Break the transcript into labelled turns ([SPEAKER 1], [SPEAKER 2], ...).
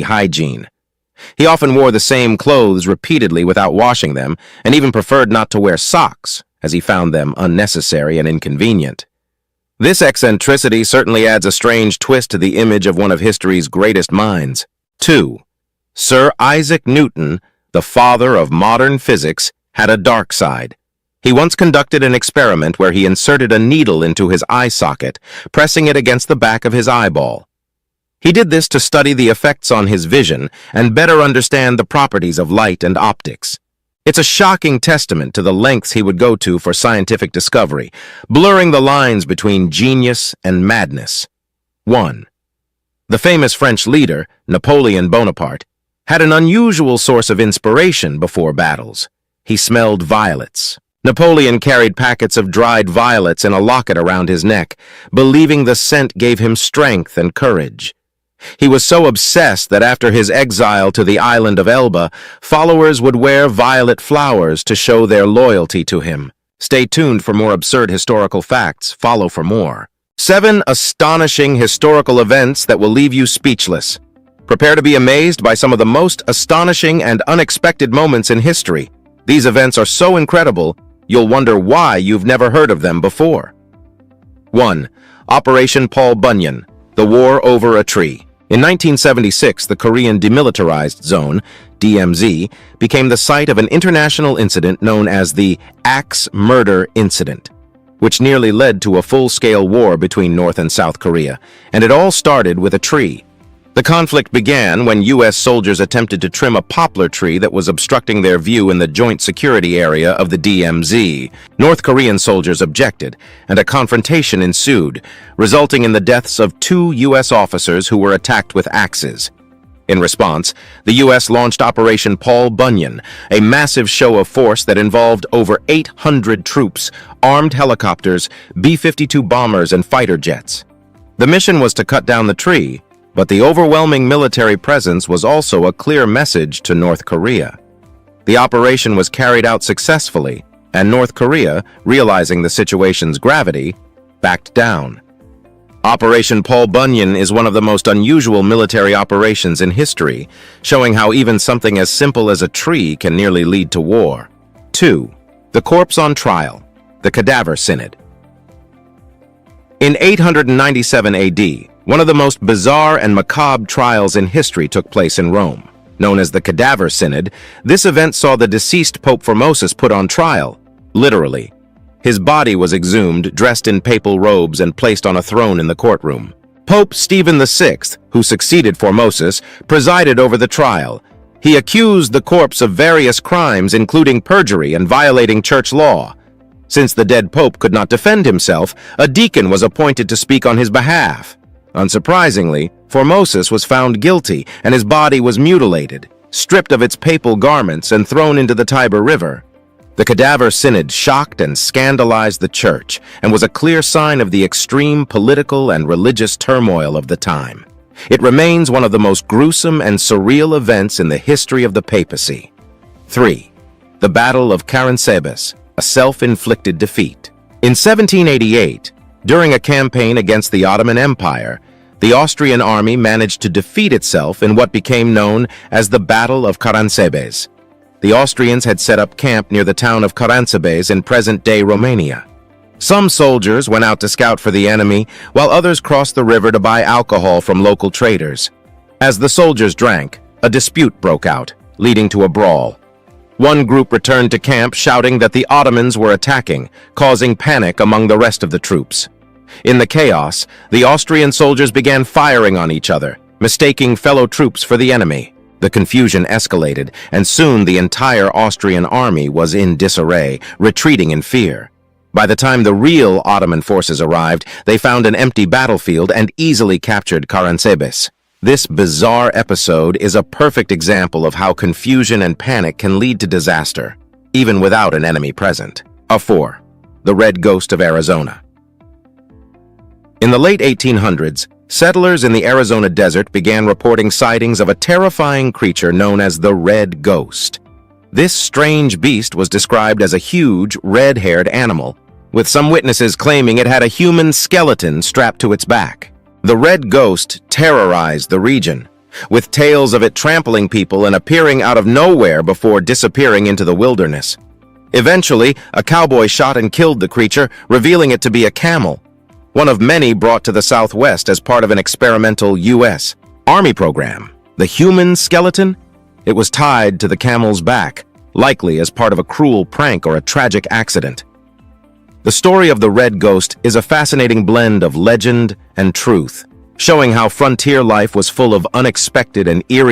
[SPEAKER 1] hygiene. He often wore the same clothes repeatedly without washing them, and even preferred not to wear socks, as he found them unnecessary and inconvenient. This eccentricity certainly adds a strange twist to the image of one of history's greatest minds. 2. Sir Isaac Newton, the father of modern physics, had a dark side. He once conducted an experiment where he inserted a needle into his eye socket, pressing it against the back of his eyeball. He did this to study the effects on his vision and better understand the properties of light and optics. It's a shocking testament to the lengths he would go to for scientific discovery, blurring the lines between genius and madness. 1. The famous French leader, Napoleon Bonaparte, had an unusual source of inspiration before battles. He smelled violets. Napoleon carried packets of dried violets in a locket around his neck, believing the scent gave him strength and courage. He was so obsessed that after his exile to the island of Elba, followers would wear violet flowers to show their loyalty to him. Stay tuned for more absurd historical facts. Follow for more. 7 astonishing historical events that will leave you speechless. Prepare to be amazed by some of the most astonishing and unexpected moments in history. These events are so incredible, you'll wonder why you've never heard of them before. 1. Operation Paul Bunyan, the war over a tree. In 1976, the Korean Demilitarized Zone, DMZ, became the site of an international incident known as the Axe Murder Incident, which nearly led to a full-scale war between North and South Korea, and it all started with a tree. The conflict began when U.S. soldiers attempted to trim a poplar tree that was obstructing their view in the joint security area of the DMZ. North Korean soldiers objected, and a confrontation ensued, resulting in the deaths of 2 U.S. officers who were attacked with axes. In response, the U.S. launched Operation Paul Bunyan, a massive show of force that involved over 800 troops, armed helicopters, B-52 bombers, and fighter jets. The mission was to cut down the tree, but the overwhelming military presence was also a clear message to North Korea. The operation was carried out successfully, and North Korea, realizing the situation's gravity, backed down. Operation Paul Bunyan is one of the most unusual military operations in history, showing how even something as simple as a tree can nearly lead to war. 2. The corpse on trial, the Cadaver Synod. In 897 AD, one of the most bizarre and macabre trials in history took place in Rome. Known as the Cadaver Synod, this event saw the deceased Pope Formosus put on trial, literally. His body was exhumed, dressed in papal robes, and placed on a throne in the courtroom. Pope Stephen VI, who succeeded Formosus, presided over the trial. He accused the corpse of various crimes, including perjury and violating church law. Since the dead pope could not defend himself, a deacon was appointed to speak on his behalf. Unsurprisingly, Formosus was found guilty, and his body was mutilated, stripped of its papal garments, and thrown into the Tiber River. The Cadaver Synod shocked and scandalized the church, and was a clear sign of the extreme political and religious turmoil of the time. It remains one of the most gruesome and surreal events in the history of the papacy. 3. The Battle of Caransebes, a self-inflicted defeat. In 1788, during a campaign against the Ottoman Empire, the Austrian army managed to defeat itself in what became known as the Battle of Caransebes. The Austrians had set up camp near the town of Caransebes in present-day Romania. Some soldiers went out to scout for the enemy, while others crossed the river to buy alcohol from local traders. As the soldiers drank, a dispute broke out, leading to a brawl. One group returned to camp shouting that the Ottomans were attacking, causing panic among the rest of the troops. In the chaos, the Austrian soldiers began firing on each other, mistaking fellow troops for the enemy. The confusion escalated, and soon the entire Austrian army was in disarray, retreating in fear. By the time the real Ottoman forces arrived, they found an empty battlefield and easily captured Caransebes. This bizarre episode is a perfect example of how confusion and panic can lead to disaster, even without an enemy present. 4. The Red Ghost of Arizona. In the late 1800s, settlers in the Arizona desert began reporting sightings of a terrifying creature known as the Red Ghost. This strange beast was described as a huge, red-haired animal, with some witnesses claiming it had a human skeleton strapped to its back. The Red Ghost terrorized the region, with tales of it trampling people and appearing out of nowhere before disappearing into the wilderness. Eventually, a cowboy shot and killed the creature, revealing it to be a camel, one of many brought to the Southwest as part of an experimental U.S. Army program. The human skeleton? It was tied to the camel's back, likely as part of a cruel prank or a tragic accident. The story of the Red Ghost is a fascinating blend of legend and truth, showing how frontier life was full of unexpected and eerie